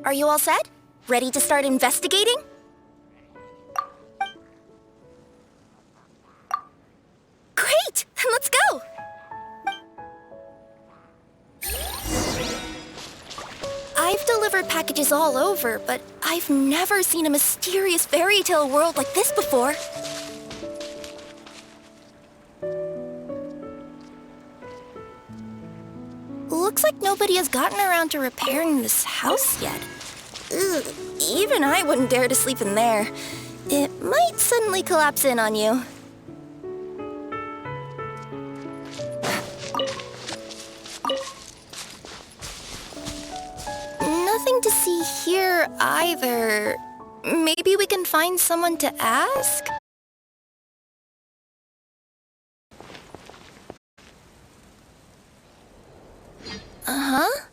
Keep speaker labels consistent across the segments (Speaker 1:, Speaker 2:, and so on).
Speaker 1: Are you all set? Ready to start investigating? Great! Let's go! I've delivered packages all over, but I've never seen a mysterious fairy tale world like this before. Looks like nobody has gotten around to repairing this house yet. Ugh, even I wouldn't dare to sleep in there. It might suddenly collapse in on you. Nothing to see here either. Maybe we can find someone to ask? Uh-huh.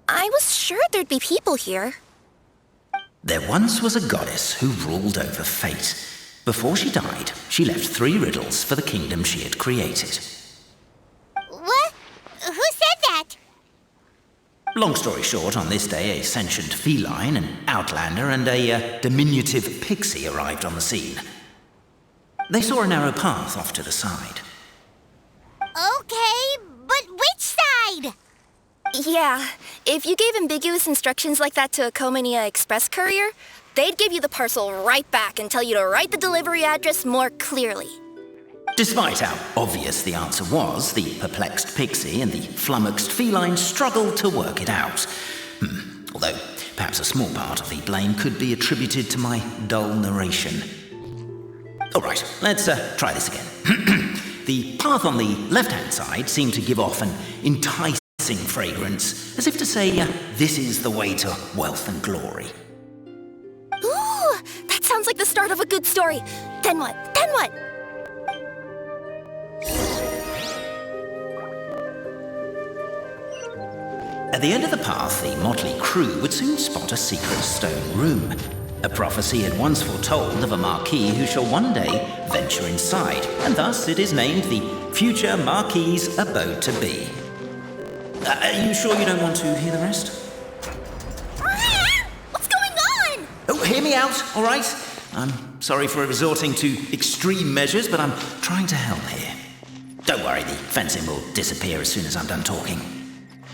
Speaker 1: I was sure there'd be people here.
Speaker 2: There once was a goddess who ruled over fate. Before she died, she left 3 riddles for the kingdom she had created.
Speaker 3: What? Who said that?
Speaker 2: Long story short, on this day, a sentient feline, an outlander, and a diminutive pixie arrived on the scene. They saw a narrow path off to the side.
Speaker 3: Okay, but which side?
Speaker 1: Yeah, if you gave ambiguous instructions like that to a Comania Express courier, they'd give you the parcel right back and tell you to write the delivery address more clearly.
Speaker 2: Despite how obvious the answer was, the perplexed pixie and the flummoxed feline struggled to work it out. Although, perhaps a small part of the blame could be attributed to my dull narration. Alright, let's try this again. The path on the left-hand side seemed to give off an enticing fragrance, as if to say, this is the way to wealth and glory.
Speaker 1: Ooh, that sounds like the start of a good story. Then what? Then what?
Speaker 2: At the end of the path, the motley crew would soon spot a secret stone room. A prophecy had once foretold of a marquis who shall one day venture inside, and thus it is named the future Marquis's abode to be. Are you sure you don't want to hear the rest?
Speaker 1: What's going on?
Speaker 2: Oh, hear me out, all right? I'm sorry for resorting to extreme measures, but I'm trying to help here. Don't worry, the fencing will disappear as soon as I'm done talking.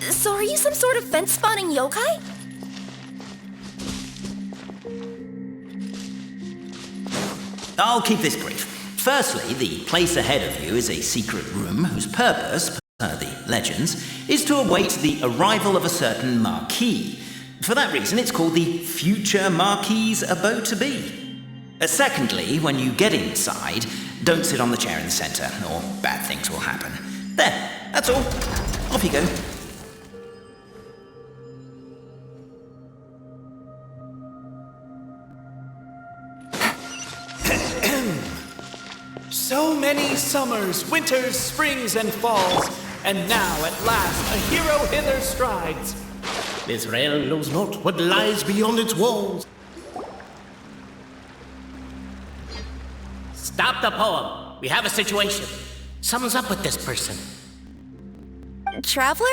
Speaker 1: So are you some sort of fence-spawning yokai?
Speaker 2: I'll keep this brief. Firstly, the place ahead of you is a secret room whose purpose, per the legends, is to await the arrival of a certain marquis. For that reason, it's called the future Marquis's abode to be. Secondly, when you get inside, don't sit on the chair in the centre, or bad things will happen. There, that's all. Off you go.
Speaker 4: So many summers, winters, springs, and falls, and now at last a hero hither strides.
Speaker 5: This realm knows not what lies beyond its walls. Stop the poem. We have a situation. Something's up with this person.
Speaker 1: Traveler?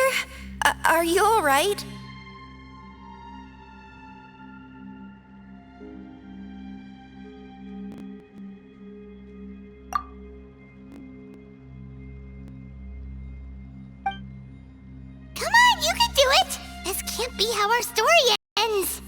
Speaker 1: Are you all right?
Speaker 3: Come on, you can do it! This can't be how our story ends.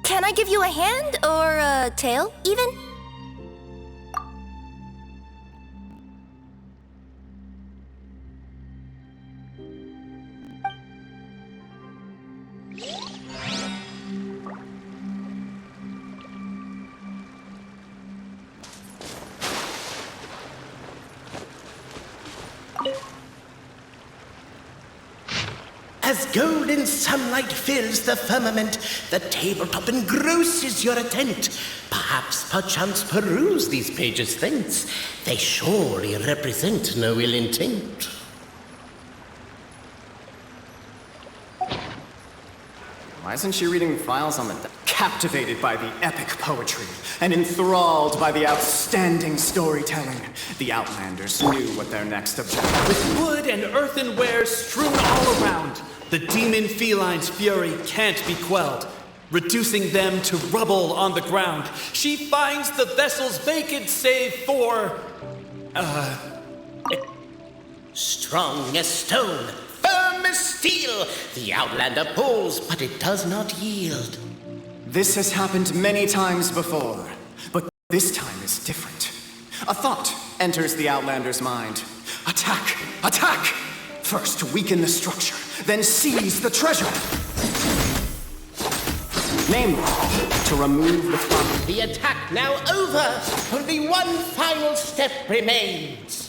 Speaker 1: Can I give you a hand or a tail, even?
Speaker 5: As golden sunlight fills the firmament, the tabletop engrosses your attent. Perchance peruse these pages thence. They surely represent no ill intent.
Speaker 6: Why isn't she reading files on the Captivated by the epic poetry and enthralled by the outstanding storytelling, the Outlanders knew what their next objective was.
Speaker 4: With wood and earthenware strewn all around, the demon feline's fury can't be quelled. Reducing them to rubble on the ground, she finds the vessel's vacant save for...
Speaker 5: Strong as stone, firm as steel, the Outlander pulls, but it does not yield.
Speaker 6: This has happened many times before, but this time is different. A thought enters the Outlander's mind. Attack! Attack! First weaken the structure, then seize the treasure. Namely, to remove the flame.
Speaker 5: The attack now over. Only one final step remains.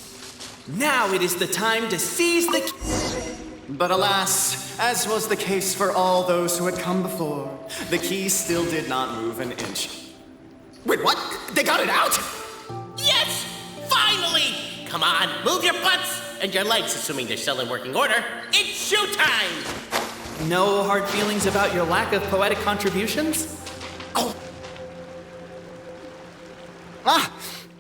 Speaker 4: Now it is the time to seize the key.
Speaker 6: But alas, as was the case for all those who had come before, the key still did not move an inch.
Speaker 5: Wait, what? They got it out? Yes! Finally! Come on, move your butts and your legs, assuming they're still in working order. It's showtime!
Speaker 4: No hard feelings about your lack of poetic contributions?
Speaker 5: Oh,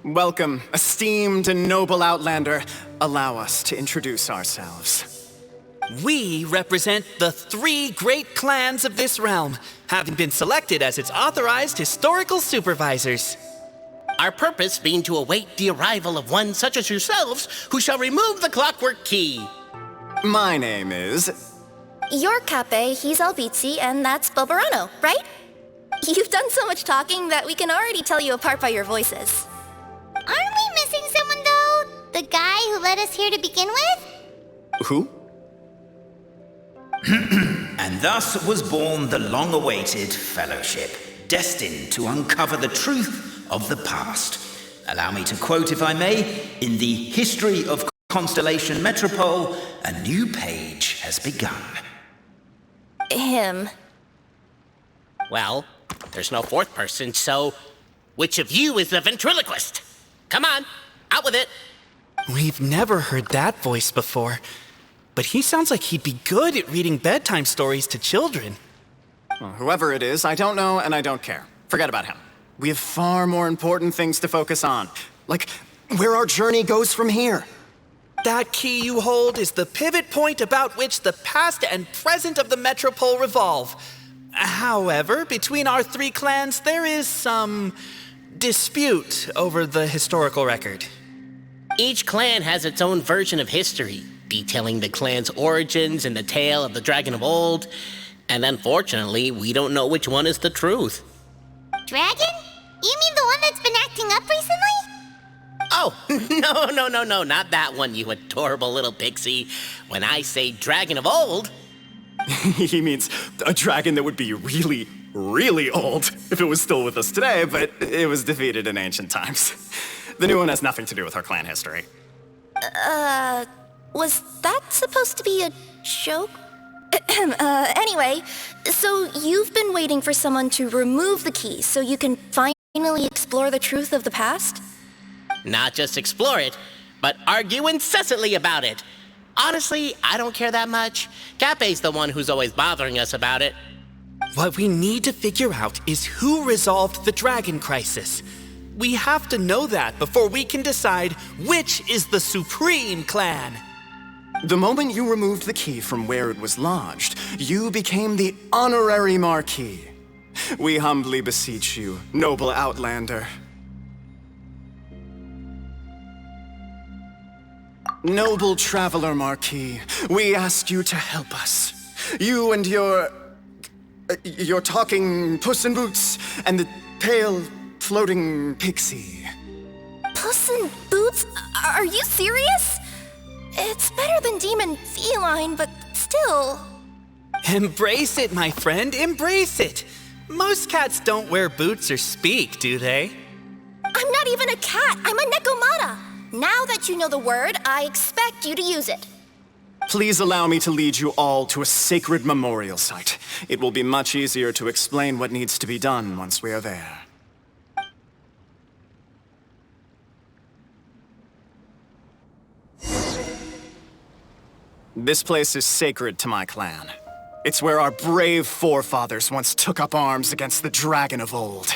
Speaker 6: Welcome, esteemed and noble Outlander. Allow us to introduce ourselves.
Speaker 4: We represent the 3 great clans of this realm, having been selected as its authorized historical supervisors.
Speaker 5: our purpose being to await the arrival of one such as yourselves who shall remove the clockwork key.
Speaker 6: My name is...
Speaker 1: You're Cape, he's Albizzi, and that's Bobarano, right? You've done so much talking that we can already tell you apart by your voices.
Speaker 3: Aren't we missing someone, though? The guy who led us here to begin with?
Speaker 6: Who?
Speaker 2: And thus was born the long-awaited fellowship, destined to uncover the truth of the past. Allow me to quote, if I may, in the history of Constellation Metropole, a new page has begun.
Speaker 1: Him.
Speaker 5: Well, there's no fourth person, so which of you is the ventriloquist? Come on, out with it.
Speaker 4: We've never heard that voice before, but he sounds like he'd be good at reading bedtime stories to children.
Speaker 6: Well, whoever it is, I don't know and I don't care. Forget about him. We have far more important things to focus on, like where our journey goes from here.
Speaker 4: That key you hold is the pivot point about which the past and present of the Metropole revolve. However, between our 3 clans, there is some dispute over the historical record.
Speaker 5: Each clan has its own version of history, detailing the clan's origins and the tale of the dragon of old, and unfortunately, we don't know which one is the truth.
Speaker 3: Dragon? You mean the one that's been acting up recently?
Speaker 5: Oh, no, not that one, you adorable little pixie. When I say dragon of old...
Speaker 6: He means a dragon that would be really, really old if it was still with us today, but it was defeated in ancient times. The new one has nothing to do with our clan history.
Speaker 1: Was that supposed to be a joke? Anyway, so you've been waiting for someone to remove the key so you can finally explore the truth of the past?
Speaker 5: Not just explore it, but argue incessantly about it. Honestly, I don't care that much. Cape's the one who's always bothering us about it.
Speaker 4: What we need to figure out is who resolved the dragon crisis. We have to know that before we can decide which is the supreme clan.
Speaker 6: The moment you removed the key from where it was lodged, you became the honorary Marquis. We humbly beseech you, noble Outlander. Noble Traveler Marquis, we ask you to help us. You and your talking Puss in Boots and the pale floating pixie.
Speaker 1: Puss in Boots? Are you serious? It's better than demon feline, but still.
Speaker 4: Embrace it, my friend, embrace it. Most cats don't wear boots or speak, do they?
Speaker 1: I'm not even a cat, I'm a Nekomata. Now that you know the word, I expect you to use it.
Speaker 6: Please allow me to lead you all to a sacred memorial site. It will be much easier to explain what needs to be done once we are there. This place is sacred to my clan. It's where our brave forefathers once took up arms against the dragon of old.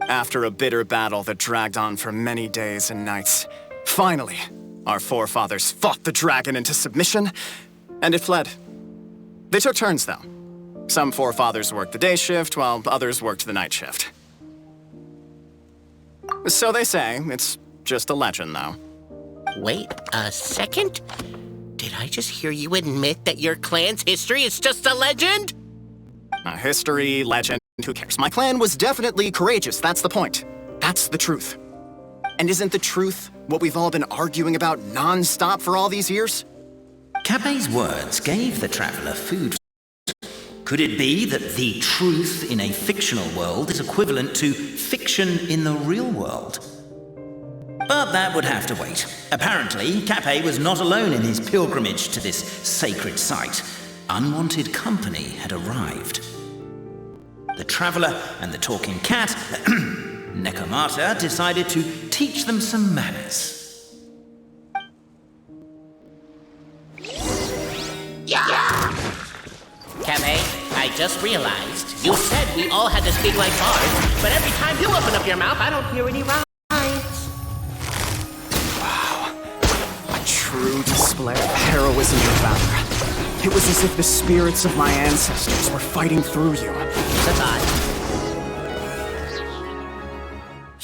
Speaker 6: After a bitter battle that dragged on for many days and nights, finally, our forefathers fought the dragon into submission, and it fled. They took turns, though. Some forefathers worked the day shift, while others worked the night shift. So they say. It's just a legend, though.
Speaker 5: Wait a second? Did I just hear you admit that your clan's history is just a legend?
Speaker 6: A history, legend, who cares? My clan was definitely courageous, that's the point. That's the truth. And isn't the truth what we've all been arguing about non-stop for all these years?
Speaker 2: Capet's words gave the traveler food. Could it be that the truth in a fictional world is equivalent to fiction in the real world? But that would have to wait. Apparently, Capet was not alone in his pilgrimage to this sacred site. Unwanted company had arrived. The traveler and the talking cat, Nekomata, decided to teach them some manners.
Speaker 5: Capet, I just realized you said we all had to speak like bards, but every time you open up your mouth, I don't hear any rhymes.
Speaker 6: True display of heroism and valor. It was as if the spirits of my ancestors were fighting through you.
Speaker 5: That's odd.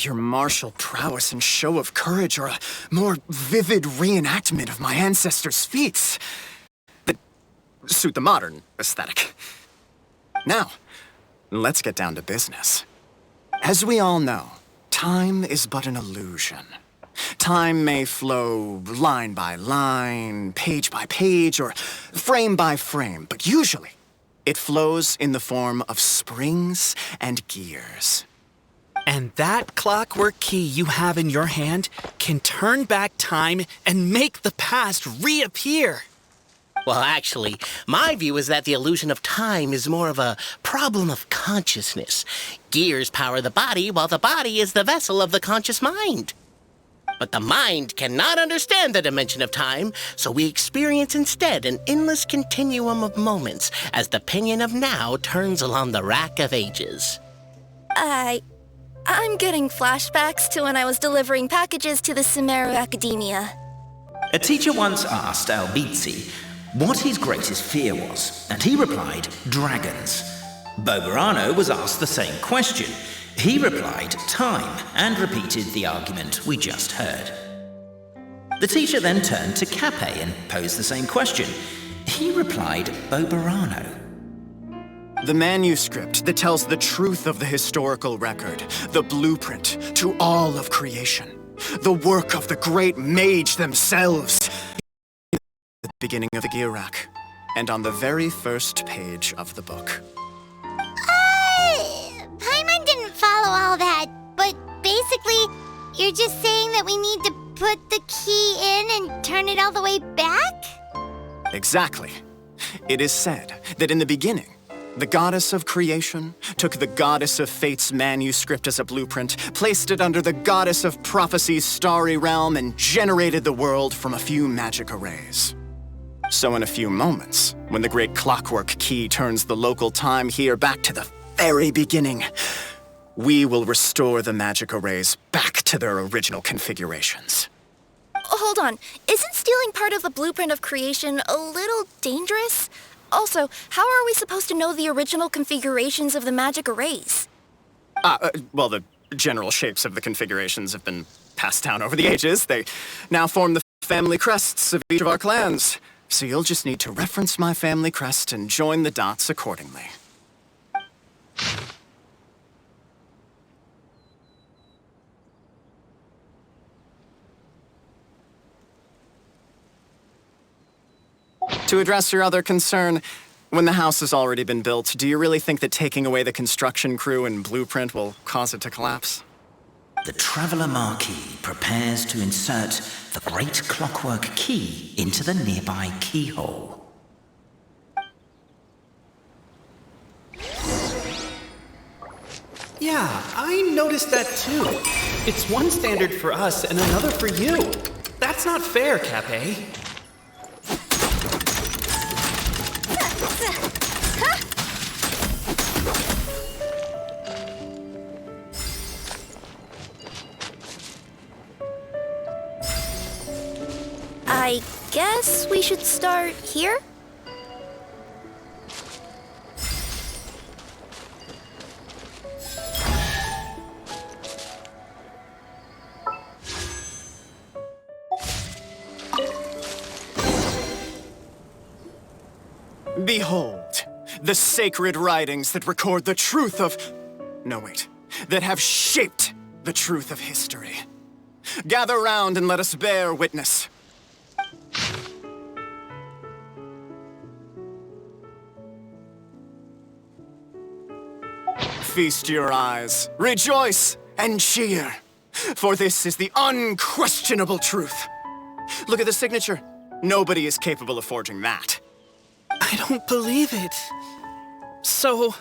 Speaker 6: Your martial prowess and show of courage are a more vivid reenactment of my ancestors' feats that suit the modern aesthetic. Now, let's get down to business. As we all know, time is but an illusion. Time may flow line by line, page by page, or frame by frame, but usually it flows in the form of springs and gears.
Speaker 4: And that clockwork key you have in your hand can turn back time and make the past reappear.
Speaker 5: Well, actually, my view is that the illusion of time is more of a problem of consciousness. Gears power the body, while the body is the vessel of the conscious mind. But the mind cannot understand the dimension of time, so we experience instead an endless continuum of moments as the pinion of now turns along the rack of ages.
Speaker 1: I'm getting flashbacks to when I was delivering packages to the Sumeru Academia.
Speaker 2: A teacher once asked Albizzi what his greatest fear was, and he replied, dragons. Boberano was asked the same question. He replied, time, and repeated the argument we just heard. The teacher then turned to Capet and posed the same question. He replied, Boberano.
Speaker 6: The manuscript that tells the truth of the historical record, the blueprint to all of creation, the work of the great mage themselves. At the beginning of the Girak, and on the very first page of the book.
Speaker 3: Paimon didn't follow all that, but basically, you're just saying that we need to put the key in and turn it all the way back?
Speaker 6: Exactly. It is said that in the beginning, the goddess of creation took the goddess of fate's manuscript as a blueprint, placed it under the goddess of prophecy's starry realm, and generated the world from a few magic arrays. So in a few moments, when the great clockwork key turns the local time here back to the very beginning, we will restore the magic arrays back to their original configurations.
Speaker 1: Hold on, isn't stealing part of the blueprint of creation a little dangerous? Also, how are we supposed to know the original configurations of the magic arrays?
Speaker 6: Well, the general shapes of the configurations have been passed down over the ages. They now form the family crests of each of our clans. So you'll just need to reference my family crest and join the dots accordingly. To address your other concern, when the house has already been built, do you really think that taking away the construction crew and blueprint will cause it to collapse?
Speaker 2: The Traveller Marquis prepares to insert the great clockwork key into the nearby keyhole.
Speaker 4: Yeah, I noticed that too. It's one standard for us and another for you. That's not fair, Capet.
Speaker 1: I guess we should start here?
Speaker 6: Behold, the sacred writings that record the truth of... No, wait. That have shaped the truth of history. Gather round and let us bear witness. Feast your eyes, rejoice, and cheer, for this is the unquestionable truth. Look at the signature. Nobody is capable of forging that.
Speaker 4: I don't believe it. So,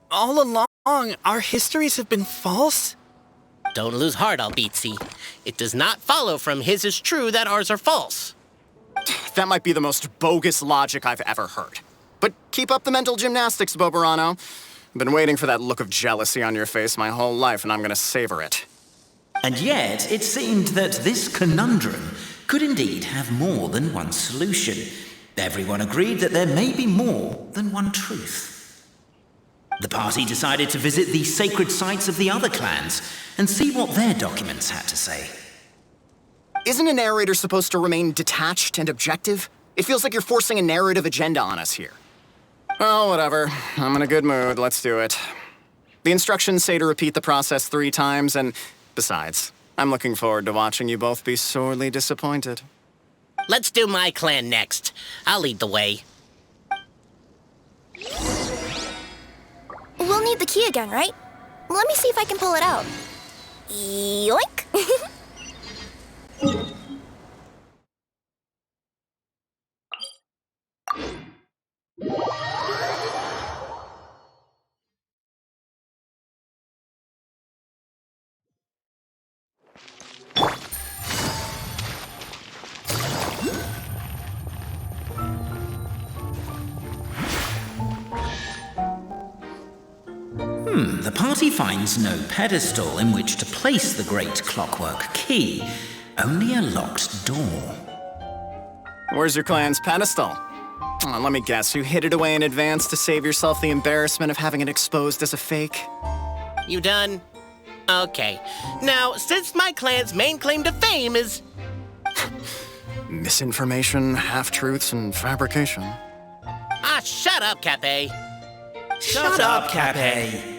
Speaker 4: all along, our histories have been false?
Speaker 7: Don't lose heart, Albizzi. It does not follow from his is true that ours are false.
Speaker 6: That might be the most bogus logic I've ever heard. But keep up the mental gymnastics, Boberano. I've been waiting for that look of jealousy on your face my whole life, and I'm gonna savor it.
Speaker 2: And yet, it seemed that this conundrum could indeed have more than one solution. Everyone agreed that there may be more than one truth. The party decided to visit the sacred sites of the other clans and see what their documents had to say.
Speaker 6: Isn't a narrator supposed to remain detached and objective? It feels like you're forcing a narrative agenda on us here. Oh, whatever. I'm in a good mood. Let's do it. The instructions say to repeat the process 3 times, and besides, I'm looking forward to watching you both be sorely disappointed.
Speaker 7: Let's do my clan next. I'll lead the way.
Speaker 1: We'll need the key again, right? Let me see if I can pull it out. Yoink!
Speaker 2: The party finds no pedestal in which to place the great clockwork key, only a locked door.
Speaker 6: Where's your clan's pedestal? Oh, let me guess, you hid it away in advance to save yourself the embarrassment of having it exposed as a fake?
Speaker 7: You done? Okay. Now, since my clan's main claim to fame is...
Speaker 6: Misinformation, half-truths, and fabrication.
Speaker 7: Ah, shut up, Cape.
Speaker 2: Shut up, Cape.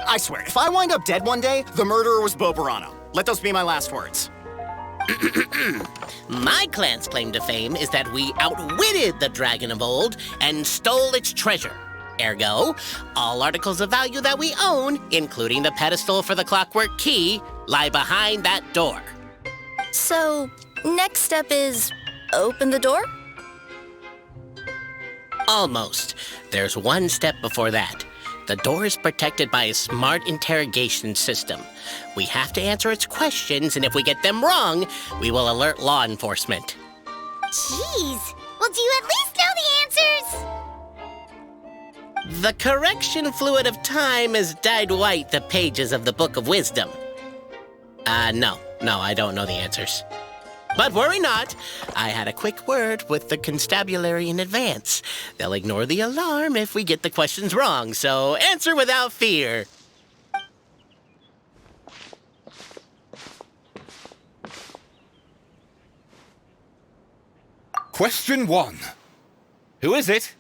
Speaker 6: I swear, if I wind up dead one day, the murderer was Boberano. Let those be my last words.
Speaker 7: My clan's claim to fame is that we outwitted the dragon of old and stole its treasure. Ergo, all articles of value that we own, including the pedestal for the clockwork key, lie behind that door.
Speaker 1: So, next step is open the door?
Speaker 7: Almost. There's one step before that. The door is protected by a smart interrogation system. We have to answer its questions, and if we get them wrong, we will alert law enforcement.
Speaker 3: Jeez. Well, do you at least know the answers?
Speaker 7: The correction fluid of time has dyed white the pages of the Book of Wisdom. No, I don't know the answers. But worry not, I had a quick word with the constabulary in advance. They'll ignore the alarm if we get the questions wrong, so answer without fear.
Speaker 8: Question 1. Who is it?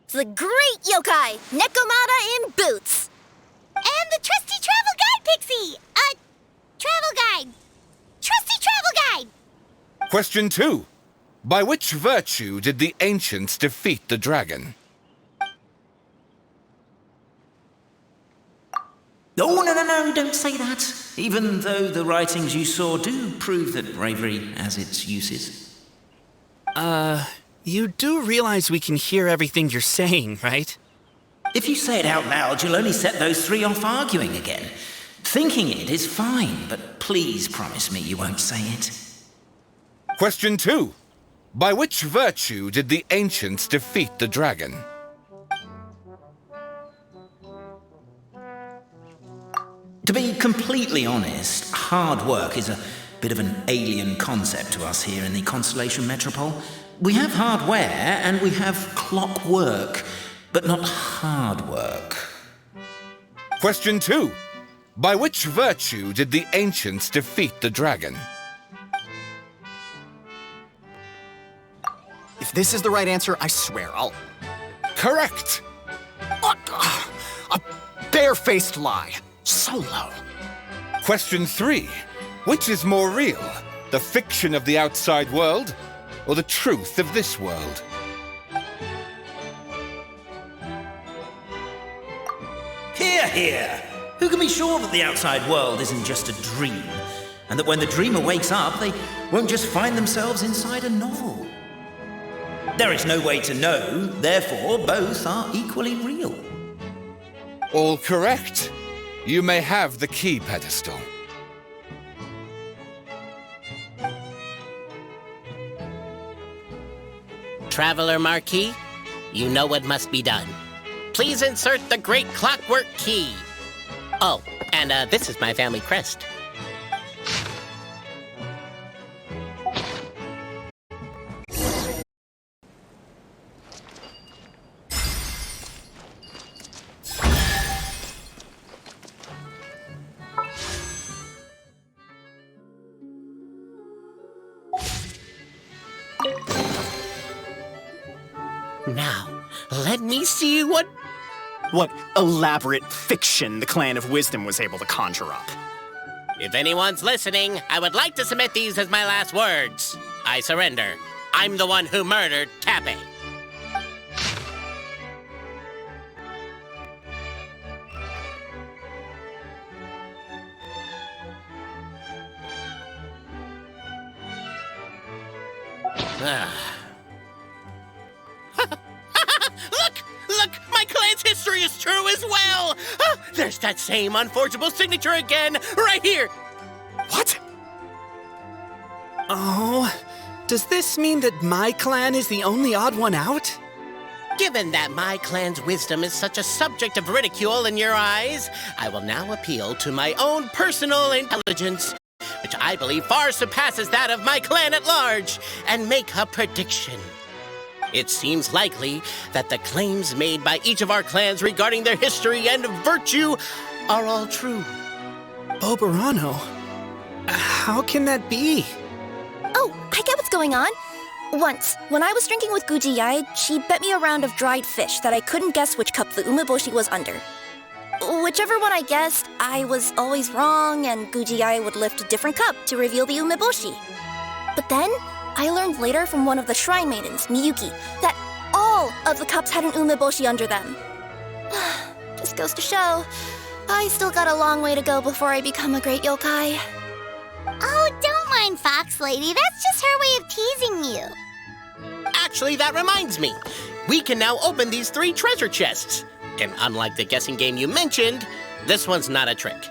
Speaker 1: The great yokai, Nekomata in boots.
Speaker 3: And the trusty travel guide, Pixie! Travel guide. Trusty travel guide!
Speaker 8: Question 2. By which virtue did the ancients defeat the dragon?
Speaker 2: Oh, no, don't say that. Even though the writings you saw do prove that bravery has its uses.
Speaker 4: You do realize we can hear everything you're saying, right?
Speaker 2: If you say it out loud, you'll only set those 3 off arguing again. Thinking it is fine, but please promise me you won't say it.
Speaker 8: Question 2. By which virtue did the ancients defeat the dragon?
Speaker 2: To be completely honest, hard work is a bit of an alien concept to us here in the Constellation Metropole. We have hardware and we have clockwork, but not hard work.
Speaker 8: Question 2. By which virtue did the ancients defeat the dragon?
Speaker 6: If this is the right answer, I swear I'll...
Speaker 8: Correct!
Speaker 6: A barefaced lie. So low.
Speaker 8: Question 3. Which is more real? The fiction of the outside world or the truth of this world?
Speaker 2: Hear, hear! Who can be sure that the outside world isn't just a dream, and that when the dreamer wakes up, they won't just find themselves inside a novel? There is no way to know, therefore both are equally real.
Speaker 8: All correct. You may have the key pedestal.
Speaker 7: Traveler Marquis, you know what must be done. Please insert the great clockwork key. Oh, and this is my family crest. Now, let me see what
Speaker 6: elaborate fiction the Clan of Wisdom was able to conjure up.
Speaker 7: If anyone's listening, I would like to submit these as my last words. I surrender. I'm the one who murdered Tappy. Look! My clan's history is true as well! There's that same unforgeable signature again, right here!
Speaker 6: What?
Speaker 4: Oh, does this mean that my clan is the only odd one out?
Speaker 7: Given that my clan's wisdom is such a subject of ridicule in your eyes, I will now appeal to my own personal intelligence, which I believe far surpasses that of my clan at large, and make a prediction. It seems likely that the claims made by each of our clans regarding their history and virtue are all true.
Speaker 4: Boberano? How can that be?
Speaker 1: Oh, I get what's going on. Once, when I was drinking with Guji Yai, she bet me a round of dried fish that I couldn't guess which cup the umeboshi was under. Whichever one I guessed, I was always wrong, and Guji Yai would lift a different cup to reveal the umeboshi. But then, I learned later from one of the shrine maidens, Miyuki, that all of the cups had an umeboshi under them. Just goes to show, I still got a long way to go before I become a great yokai.
Speaker 3: Oh, don't mind Fox Lady. That's just her way of teasing you.
Speaker 7: Actually, that reminds me. We can now open these 3 treasure chests. And unlike the guessing game you mentioned, this one's not a trick.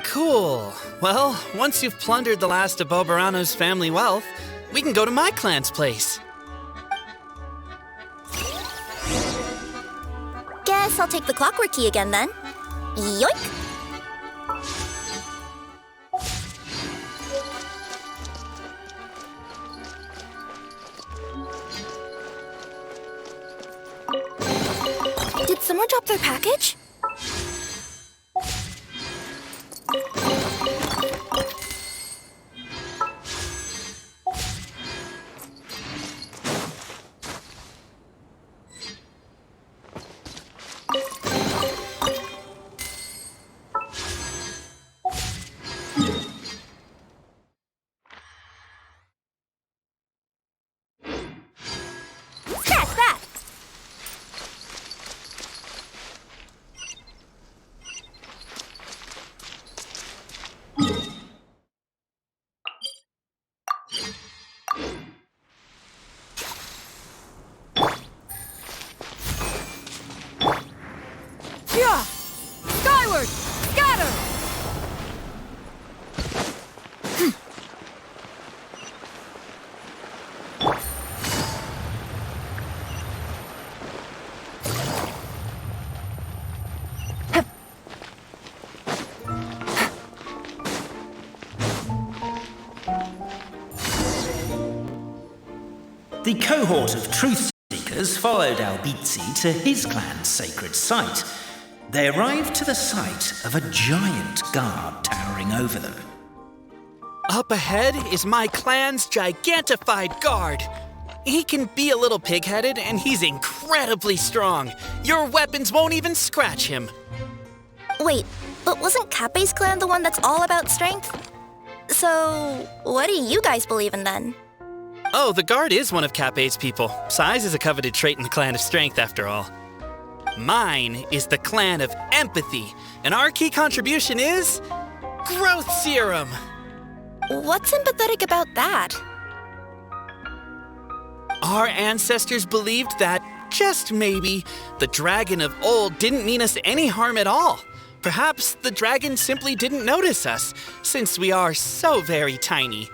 Speaker 4: Cool. Well, once you've plundered the last of Boberano's family wealth, we can go to my clan's place.
Speaker 1: Guess I'll take the clockwork key again then. Yoink! Did someone drop their package? Scratch that!
Speaker 9: Yeah! Skyward! Scatter!
Speaker 2: the cohort of truth seekers followed Albizzi to his clan's sacred site. They arrived to the site of a giant guard towering over them.
Speaker 4: Up ahead is my clan's gigantified guard. He can be a little pig-headed, and he's incredibly strong. Your weapons won't even scratch him.
Speaker 1: Wait, but wasn't Kappei's clan the one that's all about strength? So, what do you guys believe in then?
Speaker 4: Oh, the guard is one of Kappei's people. Size is a coveted trait in the clan of strength, after all. Mine is the clan of empathy, and our key contribution is growth serum.
Speaker 1: What's empathetic about that?
Speaker 4: Our ancestors believed that, just maybe, the dragon of old didn't mean us any harm at all. Perhaps the dragon simply didn't notice us, since we are so very tiny.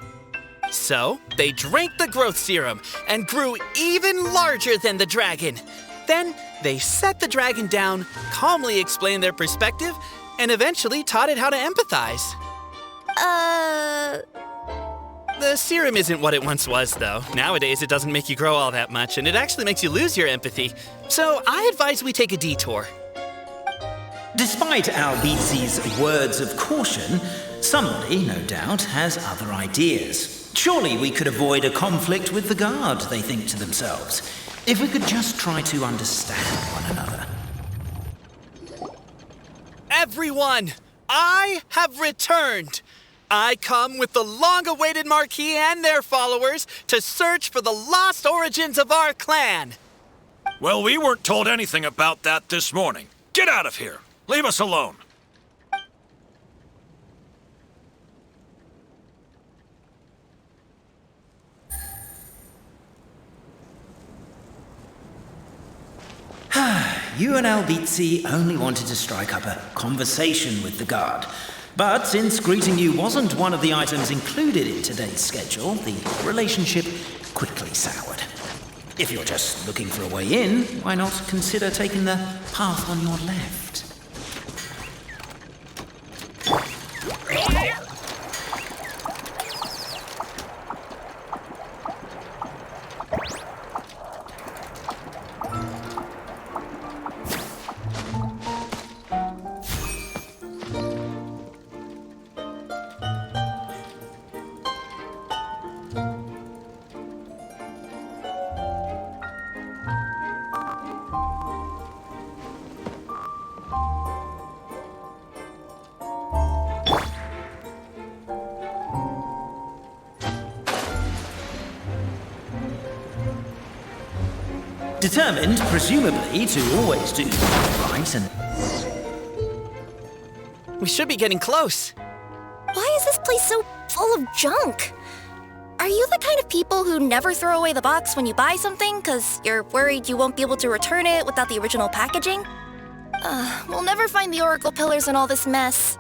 Speaker 4: So, they drank the growth serum and grew even larger than the dragon. Then, they set the dragon down, calmly explained their perspective, and eventually taught it how to empathize. The serum isn't what it once was, though. Nowadays, it doesn't make you grow all that much, and it actually makes you lose your empathy. So, I advise we take a detour.
Speaker 2: Despite Albizzi's words of caution, somebody, no doubt, has other ideas. Surely we could avoid a conflict with the guard, they think to themselves, if we could just try to understand one another.
Speaker 4: Everyone, I have returned! I come with the long-awaited Marquis and their followers to search for the lost origins of our clan.
Speaker 10: Well, we weren't told anything about that this morning. Get out of here. Leave us alone.
Speaker 2: You and Albizzi only wanted to strike up a conversation with the guard. But since greeting you wasn't one of the items included in today's schedule, the relationship quickly soured. If you're just looking for a way in, why not consider taking the path on your left? Determined, presumably, to always do right and...
Speaker 4: We should be getting close.
Speaker 1: Why is this place so full of junk? Are you the kind of people who never throw away the box when you buy something because you're worried you won't be able to return it without the original packaging? We'll never find the Oracle Pillars in all this mess.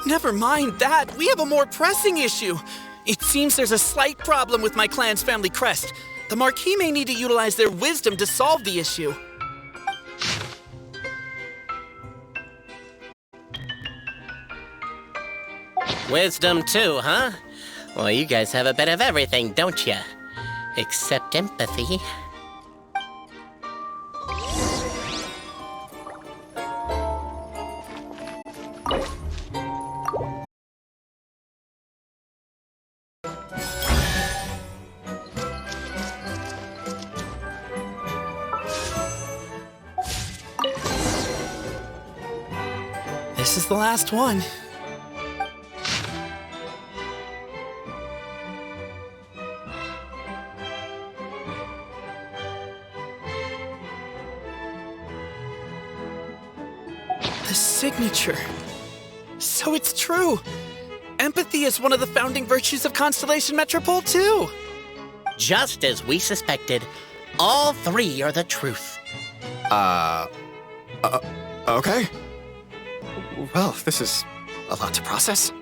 Speaker 4: Never mind that. We have a more pressing issue. It seems there's a slight problem with my clan's family crest. The Marquis may need to utilize their wisdom to solve the issue.
Speaker 7: Wisdom too, huh? Well, you guys have a bit of everything, don't you? Except empathy.
Speaker 4: This is the last one. The signature. So it's true. Empathy is one of the founding virtues of Constellation Metropole, too.
Speaker 7: Just as we suspected, all three are the truth.
Speaker 6: Okay. Well, this is a lot to process.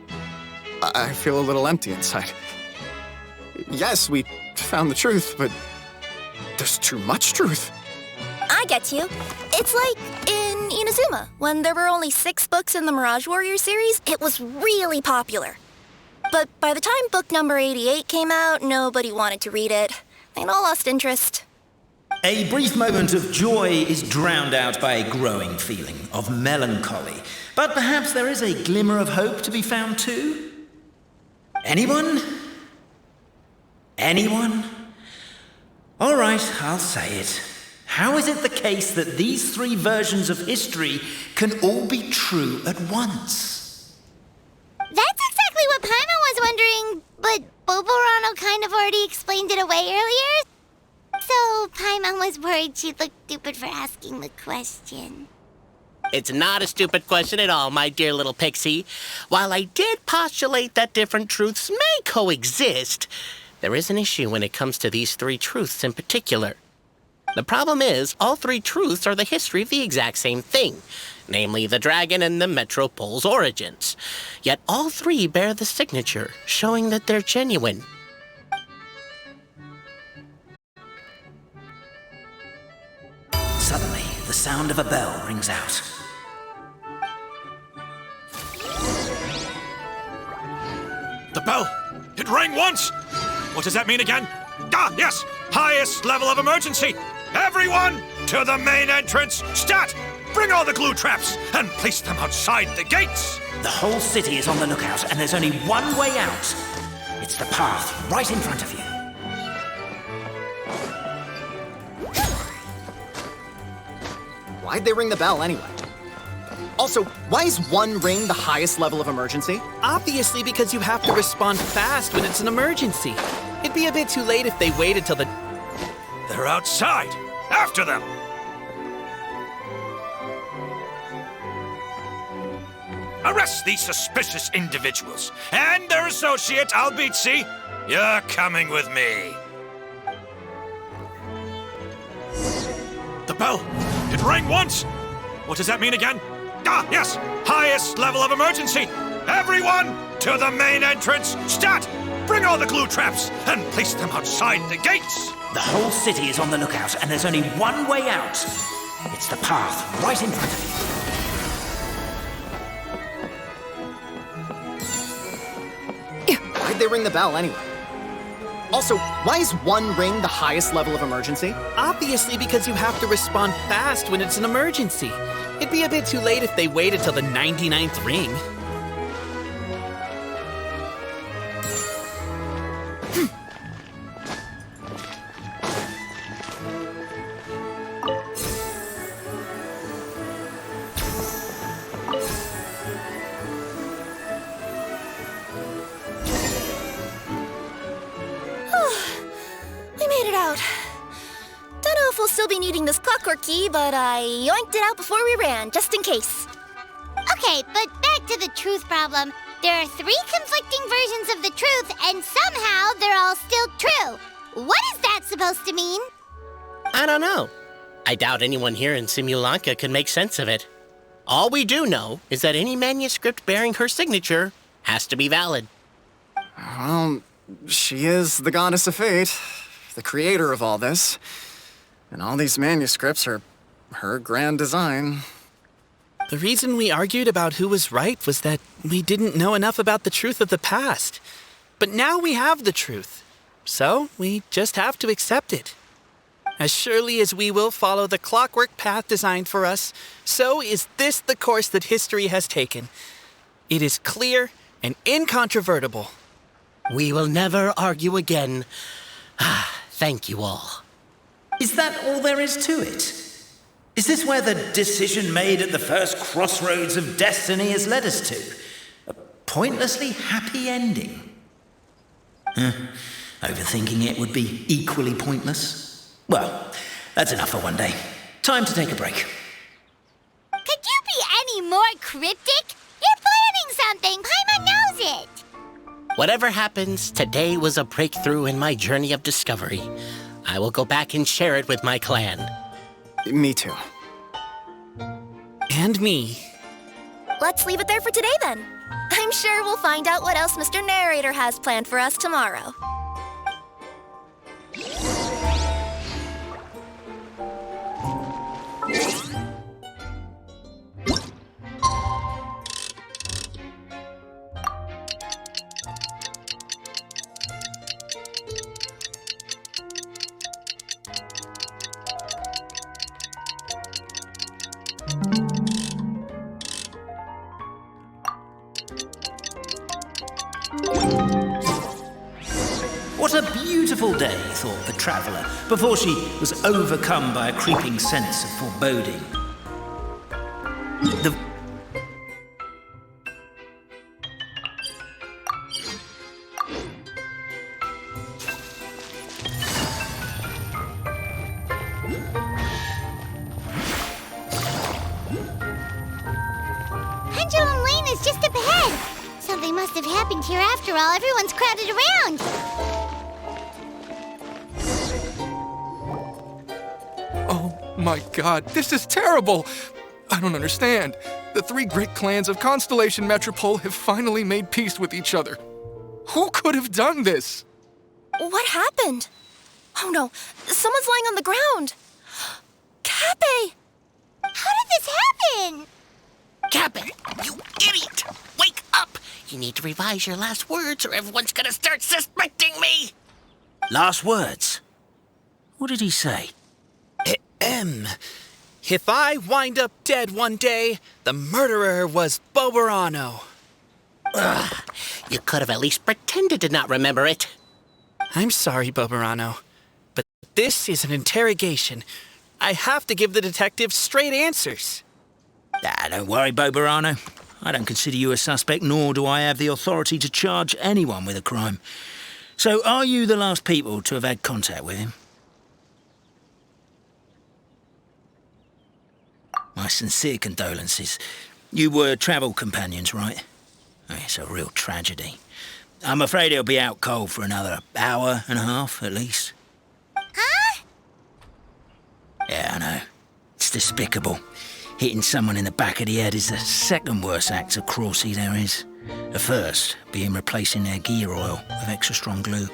Speaker 6: I feel a little empty inside. Yes, we found the truth, but there's too much truth.
Speaker 1: I get you. It's like in Inazuma, when there were only 6 books in the Mirage Warrior series, it was really popular. But by the time book number 88 came out, nobody wanted to read it. They'd all lost interest.
Speaker 2: A brief moment of joy is drowned out by a growing feeling of melancholy. But perhaps there is a glimmer of hope to be found too? Anyone? Anyone? All right, I'll say it. How is it the case that these three versions of history can all be true at once?
Speaker 3: That's exactly what Paimon was wondering, but Boborano kind of already explained it away earlier. So Paimon was worried she'd look stupid for asking the question.
Speaker 7: It's not a stupid question at all, my dear little pixie. While I did postulate that different truths may coexist, there is an issue when it comes to these three truths in particular. The problem is, all three truths are the history of the exact same thing, namely the dragon and the Metropole's origins. Yet all three bear the signature, showing that they're genuine.
Speaker 2: Suddenly, the sound of a bell rings out.
Speaker 10: The bell! It rang once! What does that mean again? Ah, yes! Highest level of emergency! Everyone, to the main entrance! Stat! Bring all the glue traps and place them outside the gates!
Speaker 2: The whole city is on the lookout, and there's only one way out. It's the path right in front of you.
Speaker 6: Why'd they ring the bell anyway? Also, why is one ring the highest level of emergency?
Speaker 4: Obviously because you have to respond fast when it's an emergency. It'd be a bit too late if they waited till the...
Speaker 10: They're outside! After them! Arrest these suspicious individuals and their associate, Albizzi. You're coming with me. The bell! It rang once! What does that mean again? Ah, yes! Highest level of emergency! Everyone, to the main entrance! Stat! Bring all the glue traps and place them outside the gates!
Speaker 2: The whole city is on the lookout, and there's only one way out. It's the path right in front of you.
Speaker 6: Why'd they ring the bell anyway? Also, why is one ring the highest level of emergency?
Speaker 4: Obviously because you have to respond fast when it's an emergency. It'd be a bit too late if they waited till the 99th ring.
Speaker 1: We made it out. Don't know if we'll still be needing this clockwork key, but I yoinked it out before we ran, just in case.
Speaker 3: Okay, but back to the truth problem. There are three conflicting versions of the truth, and somehow they're all still true. What is that supposed to mean?
Speaker 7: I don't know. I doubt anyone here in Simulanka could make sense of it. All we do know is that any manuscript bearing her signature has to be valid.
Speaker 6: Well, she is the goddess of fate, the creator of all this. And all these manuscripts are her grand design.
Speaker 4: The reason we argued about who was right was that we didn't know enough about the truth of the past. But now we have the truth. So we just have to accept it. As surely as we will follow the clockwork path designed for us, so is this the course that history has taken. It is clear and incontrovertible.
Speaker 7: We will never argue again. Thank you all.
Speaker 2: Is that all there is to it? Is this where the decision made at the first crossroads of destiny has led us to? A pointlessly happy ending? Overthinking it would be equally pointless. Well, that's enough for one day. Time to take a break.
Speaker 3: Could you be any more cryptic? You're planning something. Paimon knows it.
Speaker 7: Whatever happens, today was a breakthrough in my journey of discovery. I will go back and share it with my clan.
Speaker 6: Me too.
Speaker 4: And me.
Speaker 1: Let's leave it there for today, then. I'm sure we'll find out what else Mr. Narrator has planned for us tomorrow.
Speaker 2: peaceful day, thought the traveller, before she was overcome by a creeping sense of foreboding. The
Speaker 3: Pendulum Lane is just up ahead. Something must have happened here after all. Everyone's crowded around.
Speaker 11: Oh my god, this is terrible! I don't understand. The three great clans of Constellation Metropole have finally made peace with each other. Who could have done this?
Speaker 1: What happened? Oh no, someone's lying on the ground. Cappe!
Speaker 3: How did this happen?
Speaker 7: Captain, you idiot! Wake up! You need to revise your last words or everyone's gonna start suspecting me!
Speaker 2: last words. What did he say?
Speaker 4: If I wind up dead one day, the murderer was Boberano.
Speaker 7: Ugh, you could have at least pretended to not remember it.
Speaker 4: I'm sorry, Boberano, but this is an interrogation. I have to give the detective straight answers.
Speaker 2: Don't worry, Boberano. I don't consider you a suspect, nor do I have the authority to charge anyone with a crime. So, are you the last people to have had contact with him? My sincere condolences. You were travel companions, right? It's a real tragedy. I'm afraid he'll be out cold for another hour and a half, at least.
Speaker 3: Huh?
Speaker 2: Yeah, I know. It's despicable. Hitting someone in the back of the head is the second worst act of cruelty there is. The first being replacing their gear oil with extra strong glue.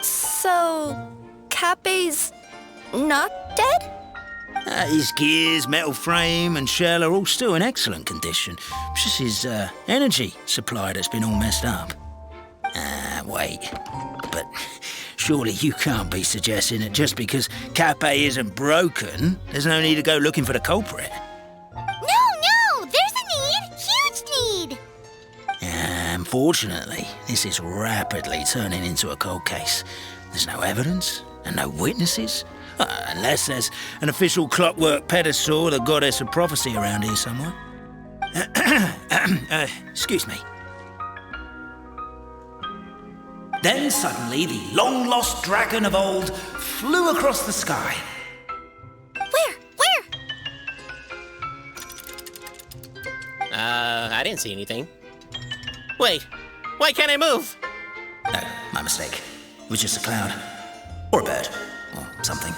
Speaker 1: So, Cappe's not dead?
Speaker 2: His gears, metal frame and shell are all still in excellent condition. It's just his energy supply that's been all messed up. Wait. But surely you can't be suggesting that just because Cappe isn't broken, there's no need to go looking for the culprit.
Speaker 3: No, there's a need. Huge need.
Speaker 2: Unfortunately, this is rapidly turning into a cold case. There's no evidence and no witnesses. Unless there's an official clockwork pedestal or the goddess of prophecy around here somewhere. Excuse me. Then suddenly the long-lost dragon of old flew across the sky.
Speaker 1: Where?
Speaker 7: I didn't see anything. Wait, why can't I move?
Speaker 2: No, my mistake. It was just a cloud. Or a bird. Or something.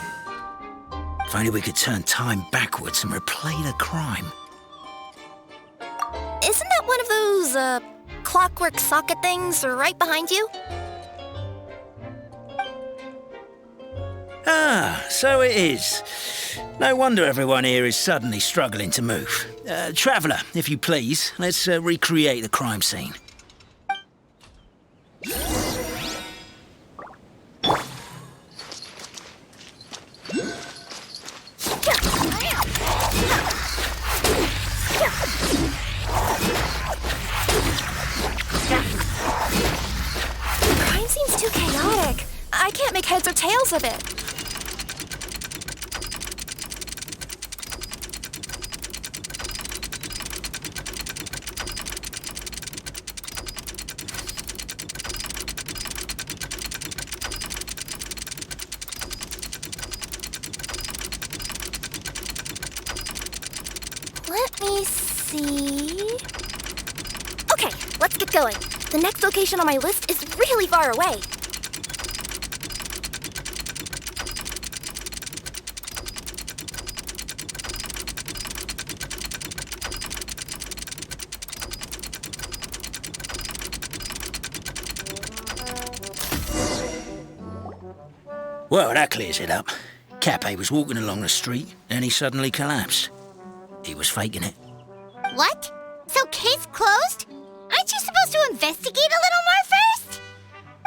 Speaker 2: If only we could turn time backwards and replay the crime.
Speaker 1: Isn't that one of those, clockwork socket things right behind you?
Speaker 2: So it is. No wonder everyone here is suddenly struggling to move. Traveller, if you please, let's recreate the crime scene.
Speaker 1: Crime seems too chaotic. I can't make heads or tails of it. Let me see. Okay, let's get going. The next location on my list is really far away.
Speaker 2: Well, that clears it up. Cappe was walking along the street, and he suddenly collapsed. He was faking it.
Speaker 3: What? So case closed? Aren't you supposed to investigate a little more first?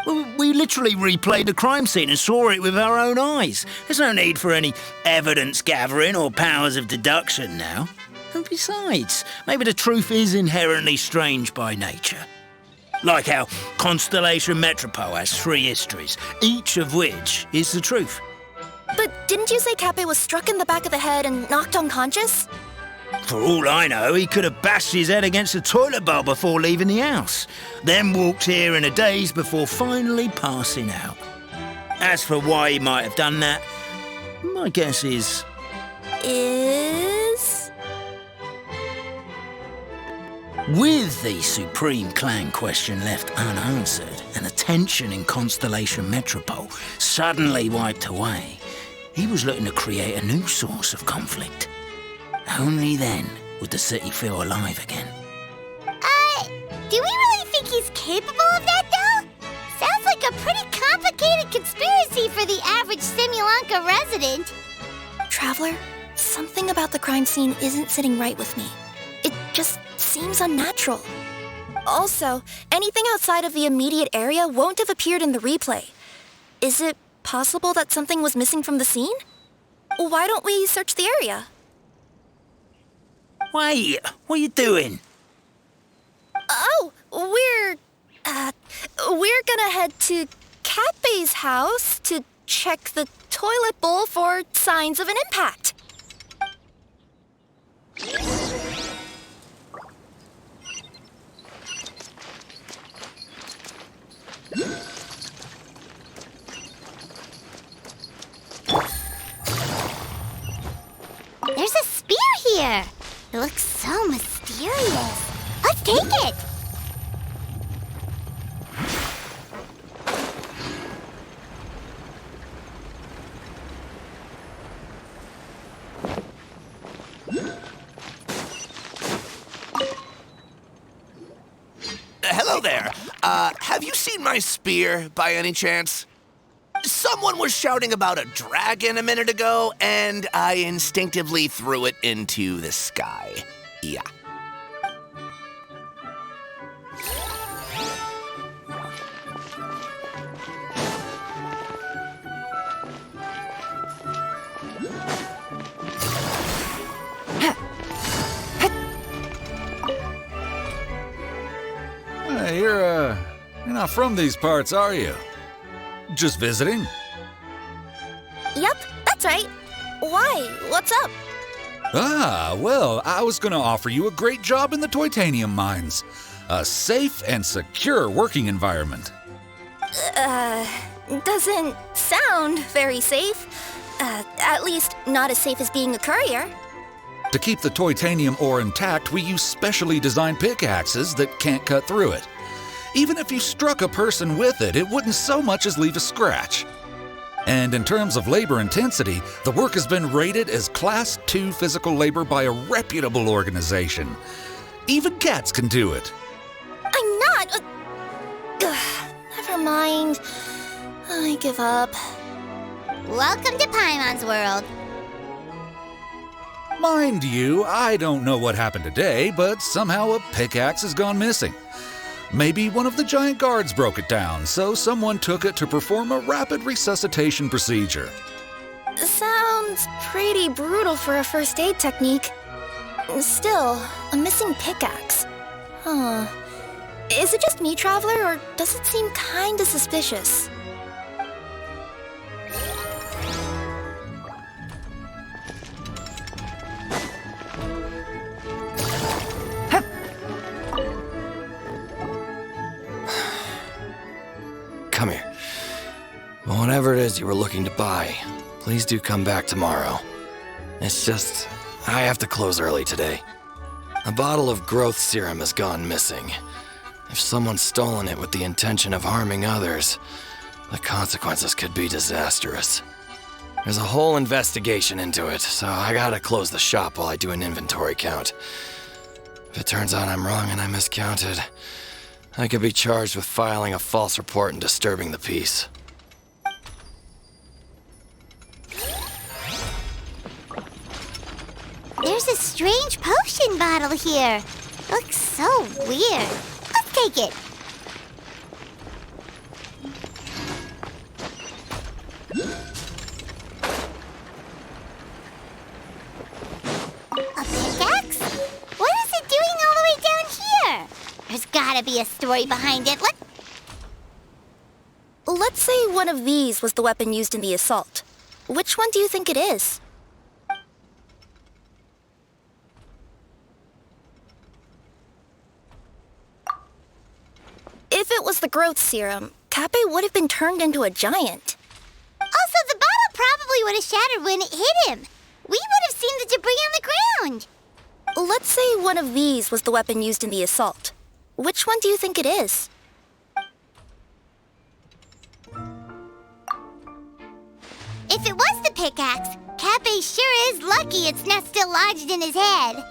Speaker 2: Well, we literally replayed the crime scene and saw it with our own eyes. There's no need for any evidence gathering or powers of deduction now. And besides, maybe the truth is inherently strange by nature.
Speaker 12: Like how Constellation Metropole has 3 histories, each of which is the truth.
Speaker 1: But didn't you say Cappe was struck in the back of the head and knocked unconscious?
Speaker 12: For all I know, he could have bashed his head against the toilet bowl before leaving the house, then walked here in a daze before finally passing out. As for why he might have done that, my guess is... With the Supreme Clan question left unanswered and the tension in Constellation Metropole suddenly wiped away, he was looking to create a new source of conflict. Only then would the city feel alive again.
Speaker 3: Do we really think he's capable of that, though? Sounds like a pretty complicated conspiracy for the average Simulanka resident.
Speaker 1: Traveler, something about the crime scene isn't sitting right with me. It just seems unnatural. Also, anything outside of the immediate area won't have appeared in the replay. Is it possible that something was missing from the scene? Why don't we search the area?
Speaker 12: Wait, what are you doing?
Speaker 1: Oh, we're gonna head to Cappe's house to check the toilet bowl for signs of an impact.
Speaker 3: There's a spear here. It looks so mysterious. Let's take it.
Speaker 13: Hello there. Have you seen my spear by any chance? Someone was shouting about a dragon a minute ago, and I instinctively threw it into the sky. Yeah.
Speaker 14: Hey, you're not from these parts, are you? Just visiting?
Speaker 1: Yep, that's right. Why? What's up?
Speaker 14: Ah, well, I was gonna offer you a great job in the Titanium mines. A safe and secure working environment.
Speaker 1: Doesn't sound very safe. At least not as safe as being a courier.
Speaker 14: To keep the Titanium ore intact, we use specially designed pickaxes that can't cut through it. Even if you struck a person with it, it wouldn't so much as leave a scratch. And in terms of labor intensity, the work has been rated as Class 2 physical labor by a reputable organization. Even cats can do it.
Speaker 1: I'm not... never mind. I give up.
Speaker 3: Welcome to Paimon's world.
Speaker 14: Mind you, I don't know what happened today, but somehow a pickaxe has gone missing. Maybe one of the giant guards broke it down, so someone took it to perform a rapid resuscitation procedure.
Speaker 1: Sounds pretty brutal for a first aid technique. Still, a missing pickaxe. Huh. Is it just me, Traveler, or does it seem kinda suspicious?
Speaker 15: Come here. Whatever it is you were looking to buy, please do come back tomorrow. It's just, I have to close early today. A bottle of growth serum has gone missing. If someone's stolen it with the intention of harming others, the consequences could be disastrous. There's a whole investigation into it, so I gotta close the shop while I do an inventory count. If it turns out I'm wrong and I miscounted, I could be charged with filing a false report and disturbing the peace.
Speaker 3: There's a strange potion bottle here. Looks so weird. Let's take it. A pickaxe? What is it doing all the way down here? There's gotta be a story behind it.
Speaker 1: Let's say one of these was the weapon used in the assault. Which one do you think it is? If it was the growth serum, Kappe would have been turned into a giant.
Speaker 3: Also, the bottle probably would have shattered when it hit him. We would have seen the debris on the ground.
Speaker 1: Let's say one of these was the weapon used in the assault. Which one do you think it is?
Speaker 3: If it was the pickaxe, Kappe sure is lucky it's not still lodged in his head.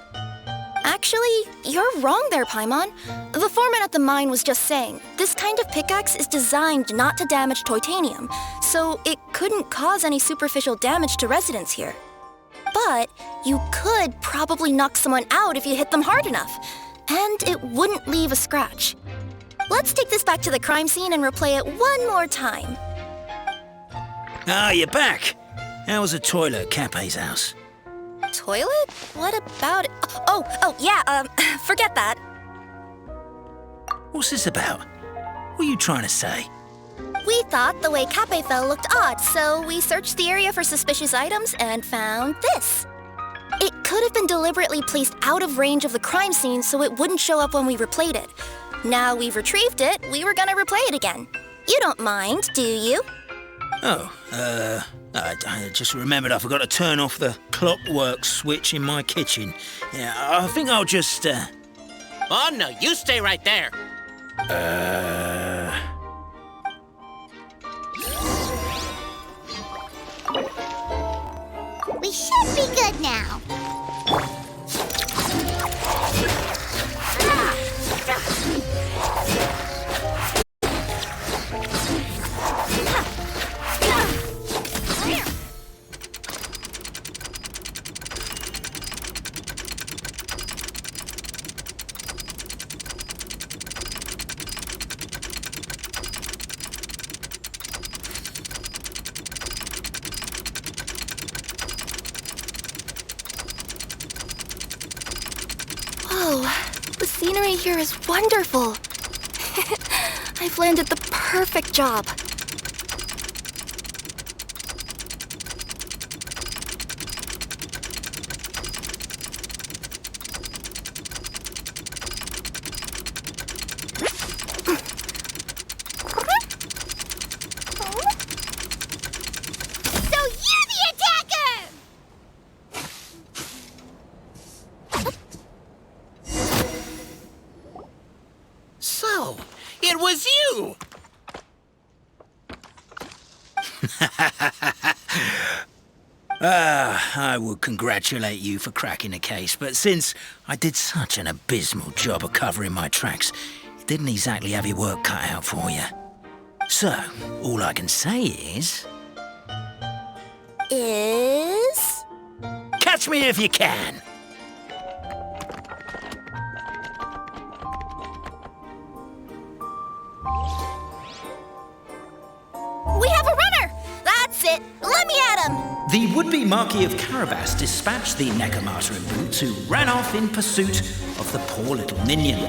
Speaker 1: Actually, you're wrong there, Paimon. The foreman at the mine was just saying, this kind of pickaxe is designed not to damage titanium, so it couldn't cause any superficial damage to residents here. But you could probably knock someone out if you hit them hard enough, and it wouldn't leave a scratch. Let's take this back to the crime scene and replay it one more time.
Speaker 12: Ah, you're back. How was the toilet at Kappe's house?
Speaker 1: Toilet? What about it? Yeah, forget that.
Speaker 12: What's this about? What are you trying to say?
Speaker 1: We thought the way Kappe fell looked odd, so we searched the area for suspicious items and found this. It could have been deliberately placed out of range of the crime scene so it wouldn't show up when we replayed it. Now we've retrieved it, we were gonna replay it again. You don't mind, do you?
Speaker 12: I just remembered I forgot to turn off the clockwork switch in my kitchen. Yeah, I think I'll just,
Speaker 7: Oh, no, you stay right there.
Speaker 3: We should be good now.
Speaker 1: Whoa, the scenery here is wonderful. I've landed the perfect job.
Speaker 3: So you're the attacker!
Speaker 7: So, it was you!
Speaker 12: I would congratulate you for cracking the case, but since I did such an abysmal job of covering my tracks, it didn't exactly have your work cut out for you. So, all I can say is... Catch me if you can!
Speaker 1: We have a runner! That's it! Let me at him!
Speaker 2: The would-be Marquis of Carabas dispatched the Necromancer in boots, who ran off in pursuit of the poor little minion.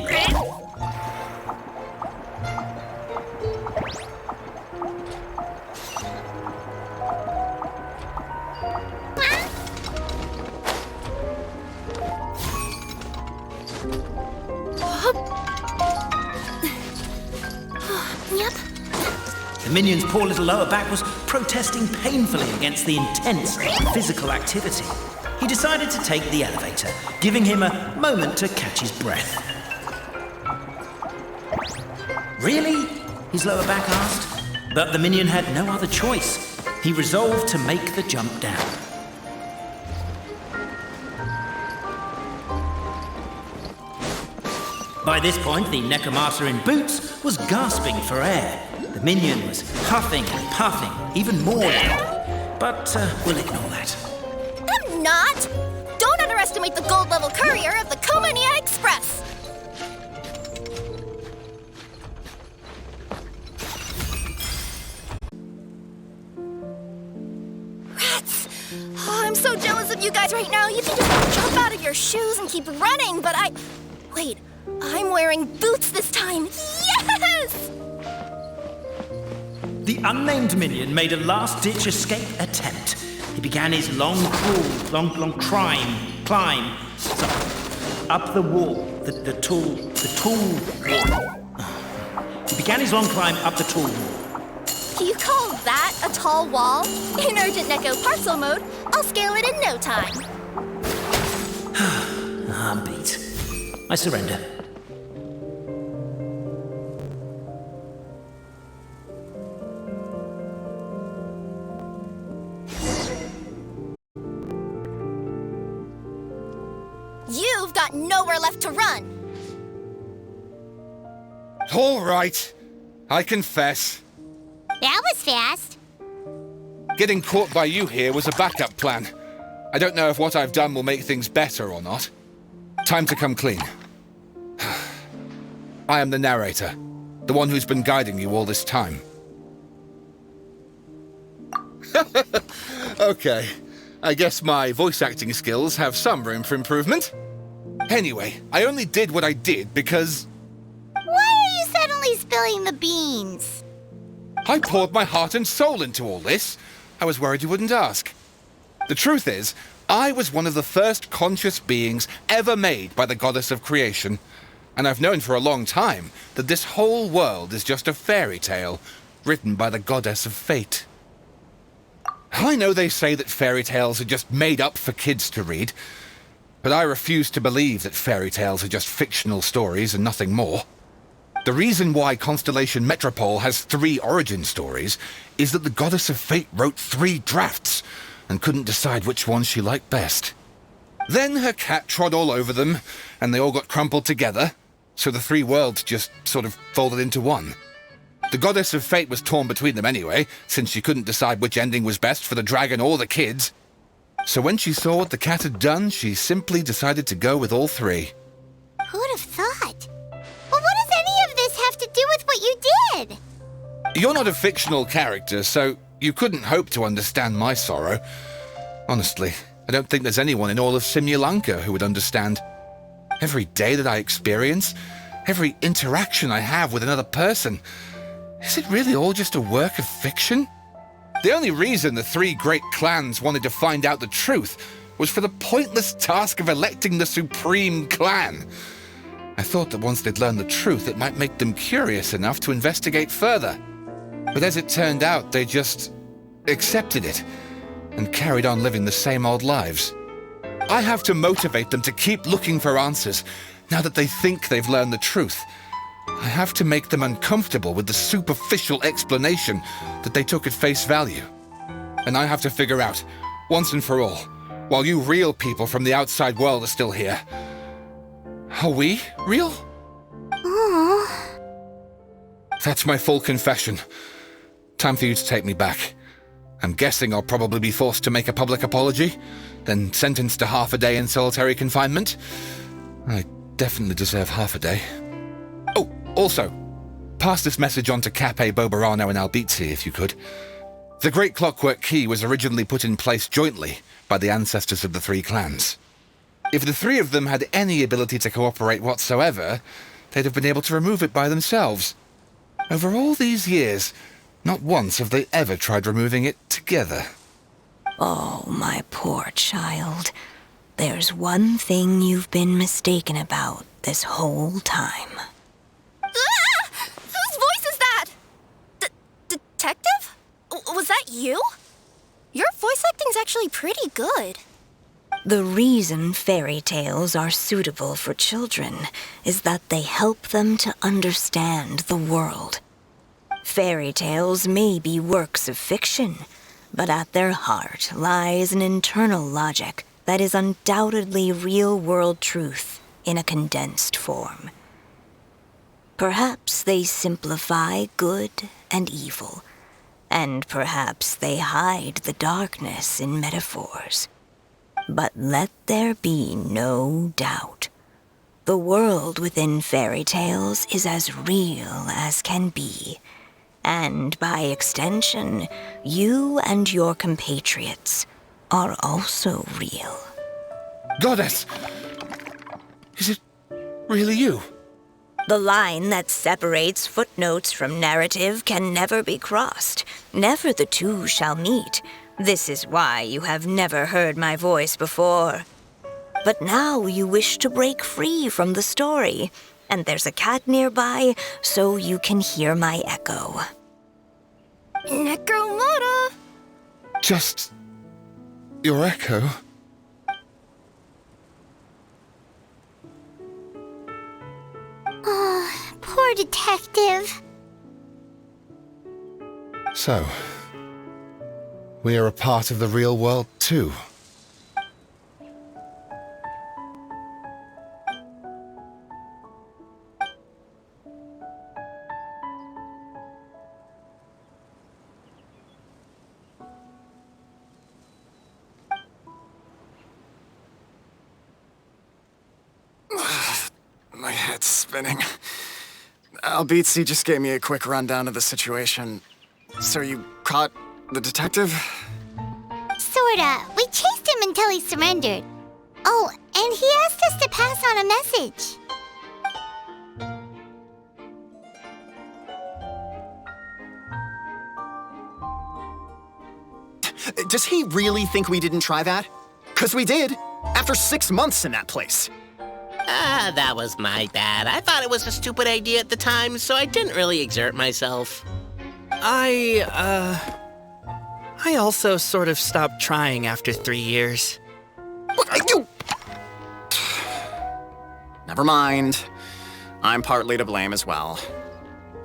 Speaker 1: Yep.
Speaker 2: The minion's poor little lower back was protesting painfully against the intense physical activity. He decided to take the elevator, giving him a moment to catch his breath. Really? His lower back asked. But the minion had no other choice. He resolved to make the jump down. By this point, the Necromancer in boots was gasping for air. The minion was huffing and puffing, even more now. But we'll ignore that.
Speaker 1: I'm not! Don't underestimate the gold-level courier of the Komania Express! Rats! Oh, I'm so jealous of you guys right now. You can just jump out of your shoes and keep running, but Wait, I'm wearing boots this time. Yes!
Speaker 2: The unnamed minion made a last-ditch escape attempt. He began his long climb. So, up the wall. The tall wall. He began his long climb up the tall wall.
Speaker 1: Do you call that a tall wall? In Urgent Neko parcel mode, I'll scale it in no time.
Speaker 2: I'm beat. I surrender.
Speaker 1: You've got nowhere left to run.
Speaker 8: All right. I confess.
Speaker 3: That was fast.
Speaker 8: Getting caught by you here was a backup plan. I don't know if what I've done will make things better or not. Time to come clean. I am the narrator, the one who's been guiding you all this time. Okay, I guess my voice acting skills have some room for improvement. Anyway, I only did what I did because...
Speaker 3: Why are you suddenly spilling the beans?
Speaker 8: I poured my heart and soul into all this. I was worried you wouldn't ask. The truth is, I was one of the first conscious beings ever made by the goddess of creation. And I've known for a long time that this whole world is just a fairy tale written by the goddess of fate. I know they say that fairy tales are just made up for kids to read, but I refuse to believe that fairy tales are just fictional stories and nothing more. The reason why Constellation Metropole has 3 origin stories is that the goddess of fate wrote 3 drafts and couldn't decide which one she liked best. Then her cat trod all over them, and they all got crumpled together, so the 3 worlds just sort of folded into one. The goddess of fate was torn between them anyway, since she couldn't decide which ending was best for the dragon or the kids. So when she saw what the cat had done, she simply decided to go with all 3.
Speaker 3: Who'd have thought? But what does any of this have to do with what you did?
Speaker 8: You're not a fictional character, so you couldn't hope to understand my sorrow. Honestly, I don't think there's anyone in all of Simulanka who would understand. Every day that I experience, every interaction I have with another person, is it really all just a work of fiction? The only reason the 3 great clans wanted to find out the truth was for the pointless task of electing the supreme clan. I thought that once they'd learned the truth, it might make them curious enough to investigate further. But as it turned out, they just accepted it and carried on living the same old lives. I have to motivate them to keep looking for answers now that they think they've learned the truth. I have to make them uncomfortable with the superficial explanation that they took at face value. And I have to figure out, once and for all, while you real people from the outside world are still here, are we real?
Speaker 3: Aww.
Speaker 8: That's my full confession. Time for you to take me back. I'm guessing I'll probably be forced to make a public apology, then sentenced to half a day in solitary confinement. I definitely deserve half a day. Oh, also, pass this message on to Cape, Bobarano, and Albizzi, if you could. The Great Clockwork Key was originally put in place jointly by the ancestors of the 3 clans. If the 3 of them had any ability to cooperate whatsoever, they'd have been able to remove it by themselves. Over all these years, not once have they ever tried removing it together.
Speaker 16: Oh, my poor child. There's one thing you've been mistaken about this whole time.
Speaker 1: Ah! Whose voice is that? Detective? Was that you? Your voice acting's actually pretty good.
Speaker 16: The reason fairy tales are suitable for children is that they help them to understand the world. Fairy tales may be works of fiction, but at their heart lies an internal logic that is undoubtedly real-world truth in a condensed form. Perhaps they simplify good and evil, and perhaps they hide the darkness in metaphors. But let there be no doubt. The world within fairy tales is as real as can be. And by extension, you and your compatriots are also real.
Speaker 8: Goddess! Is it really you?
Speaker 16: The line that separates footnotes from narrative can never be crossed. Never the two shall meet. This is why you have never heard my voice before. But now you wish to break free from the story, and there's a cat nearby, so you can hear my echo.
Speaker 1: Necromora!
Speaker 8: Just your echo.
Speaker 3: Oh, poor detective.
Speaker 8: So, we are a part of the real world too.
Speaker 6: My head's spinning. Albizzi just gave me a quick rundown of the situation. So you caught the detective?
Speaker 3: Sorta. We chased him until he surrendered. Oh, and he asked us to pass on a message.
Speaker 6: Does he really think we didn't try that? 'Cause we did, after 6 months in that place.
Speaker 7: That was my bad. I thought it was a stupid idea at the time, so I didn't really exert myself.
Speaker 4: I also sort of stopped trying after 3 years.
Speaker 6: Never mind. I'm partly to blame as well.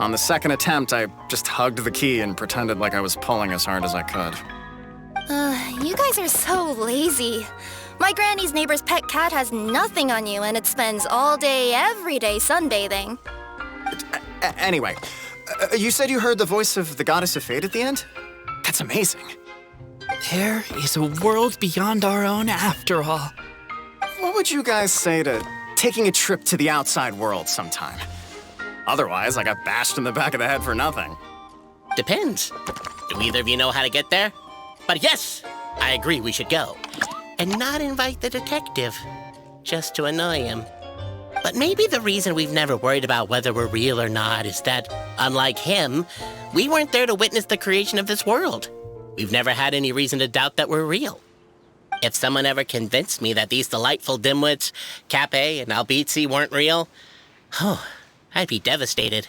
Speaker 6: On the second attempt, I just hugged the key and pretended like I was pulling as hard as I could.
Speaker 1: You guys are so lazy. My granny's neighbor's pet cat has nothing on you, and it spends all day, every day sunbathing.
Speaker 6: Anyway, you said you heard the voice of the goddess of fate at the end? That's amazing.
Speaker 4: There is a world beyond our own after all.
Speaker 6: What would you guys say to taking a trip to the outside world sometime? Otherwise, I got bashed in the back of the head for nothing.
Speaker 7: Depends. Do either of you know how to get there? But yes, I agree we should go. And not invite the detective, just to annoy him. But maybe the reason we've never worried about whether we're real or not is that, unlike him, we weren't there to witness the creation of this world. We've never had any reason to doubt that we're real. If someone ever convinced me that these delightful dimwits, Cape and Albizzi, weren't real, I'd be devastated.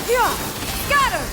Speaker 9: Yeah! Scatter!